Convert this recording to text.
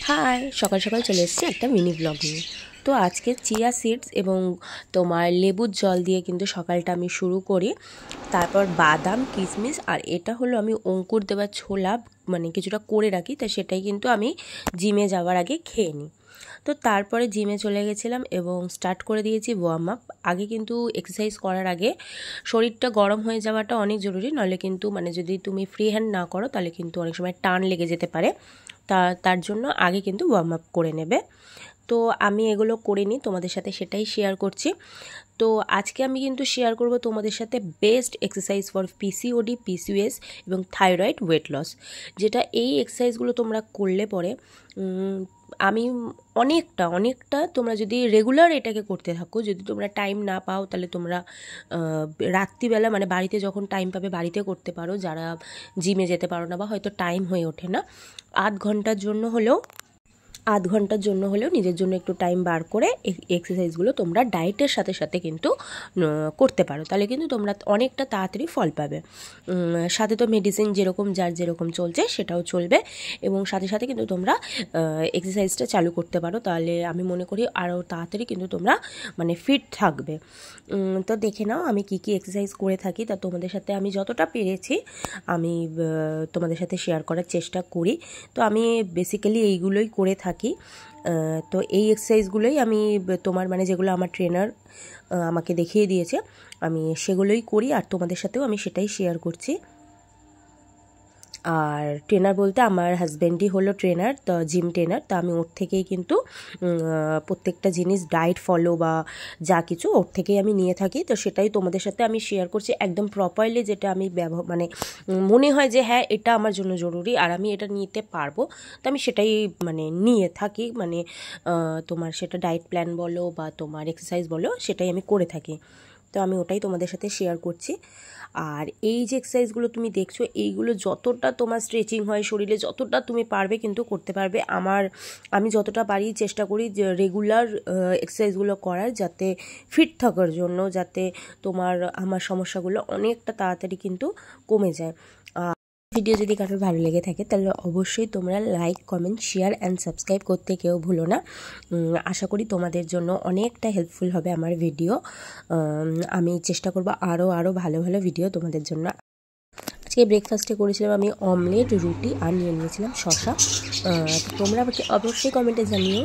High, সকাল সকাল চলে এসেছি একটা মিনি ব্লগ নিয়ে। তো আজকে চিয়া সিডস এবং তোমার লেবুর জল দিয়ে কিন্তু সকালটা আমি শুরু করি। তারপর বাদাম, কিশমিশ আর এটা হলো আমি অঙ্কুর দেওয়া ছোলা মানে কিছুটা করে রাখি, তা সেটাই কিন্তু আমি জিমে যাওয়ার আগে খেয়ে নিই। তো তারপরে জিমে চলে গেছিলাম এবং স্টার্ট করে দিয়েছি ওয়ার্ম আপ। আগে কিন্তু এক্সারসাইজ করার আগে শরীরটা গরম হয়ে যাওয়াটা অনেক জরুরি, নইলে কিন্তু মানে যদি তুমি ফ্রি হ্যান্ড না করো তাহলে কিন্তু অনেক সময় টান লেগে যেতে পারে। তার জন্য আগে কিন্তু ওয়ার্ম আপ করে নেবে। তো আমি এগুলো করে নিই, তোমাদের সাথে সেটাই শেয়ার করছি। তো আজকে আমি কিন্তু শেয়ার করব তোমাদের সাথে best exercise for PCOD, PCOS এবং থাইরয়েড ওয়েট লস, যেটা এই এক্সারসাইজগুলো তোমরা করলে পরে আমি অনেকটা তোমরা যদি রেগুলার এটাকে করতে থাকো, যদি তোমরা টাইম না পাও তাহলে তোমরা রাত্রিবেলা মানে বাড়িতে যখন টাইম পাবে বাড়িতে করতে পারো, যারা জিমে যেতে পারো না বা হয়তো টাইম হয়ে ওঠে না, আধ ঘন্টার জন্য হলেও নিজের জন্য একটু টাইম বার করে এক্সারসাইজগুলো তোমরা ডায়েটের সাথে সাথে কিন্তু করতে পারো, তাহলে কিন্তু তোমরা অনেকটা তাড়াতাড়ি ফল পাবে। সাথে তো মেডিসিন যেরকম যার যেরকম চলছে সেটাও চলবে, এবং সাথে সাথে কিন্তু তোমরা এক্সারসাইজটা চালু করতে পারো, তাহলে আমি মনে করি আরও তাড়াতাড়ি কিন্তু তোমরা মানে ফিট থাকবে। তো দেখে নাও আমি কি কি এক্সারসাইজ করে থাকি, তা তোমাদের সাথে আমি যতটা পেরেছি আমি তোমাদের সাথে শেয়ার করার চেষ্টা করি। তো আমি বেসিক্যালি এইগুলোই করে থাকি। তো এই এক্সারসাইজগুলোই আমি তোমার মানে যেগুলো আমার ট্রেনার আমাকে দেখিয়ে দিয়েছে আমি সেগুলোই করি, আর তোমাদের সাথেও আমি সেটাই শেয়ার করছি। আর ট্রেনার বলতে আমার হাজব্যান্ডই হলো ট্রেনার, তো জিম ট্রেনার, তো আমি ওর থেকেই কিন্তু প্রত্যেকটা জিনিস ডায়েট ফলো বা যা কিছু ওর থেকেই আমি নিয়ে থাকি। তো সেটাই তোমাদের সাথে আমি শেয়ার করছি একদম প্রপারলি, যেটা আমি মানে মনে হয় যে হ্যাঁ এটা আমার জন্য জরুরি আর আমি এটা নিতে পারবো, তো আমি সেটাই মানে নিয়ে থাকি। মানে তোমার সেটা ডায়েট প্ল্যান বলো বা তোমার এক্সারসাইজ বলো, সেটাই আমি করে থাকি। তো আমি ওটাই তোমাদের সাথে শেয়ার করছি। আর এই যে এক্সারসাইজগুলো তুমি দেখছো, এইগুলো যতটা তোমার স্ট্রেচিং হয় শরীরে, যতটা তুমি পারবে কিন্তু করতে পারবে। আমি যতটা পারি চেষ্টা করি যে রেগুলার এক্সারসাইজগুলো করার, যাতে ফিট থাকার জন্য, যাতে আমার সমস্যাগুলো অনেকটা তাড়াতাড়ি কিন্তু কমে যায়। ভিডিও যদি কারোর ভালো লেগে থাকে তাহলে অবশ্যই তোমরা like, comment, share and subscribe করতে কেউ ভুলো না। আশা করি তোমাদের জন্য অনেকটা হেল্পফুল হবে আমার ভিডিও। আমি চেষ্টা করব আরও ভালো ভালো ভিডিও তোমাদের জন্য। আজকে ব্রেকফাস্টে করেছিলাম আমি অমলেট, রুটি আর নিয়ে নিয়েছিলাম শসা। তোমরা অবশ্যই কমেন্টে জানিও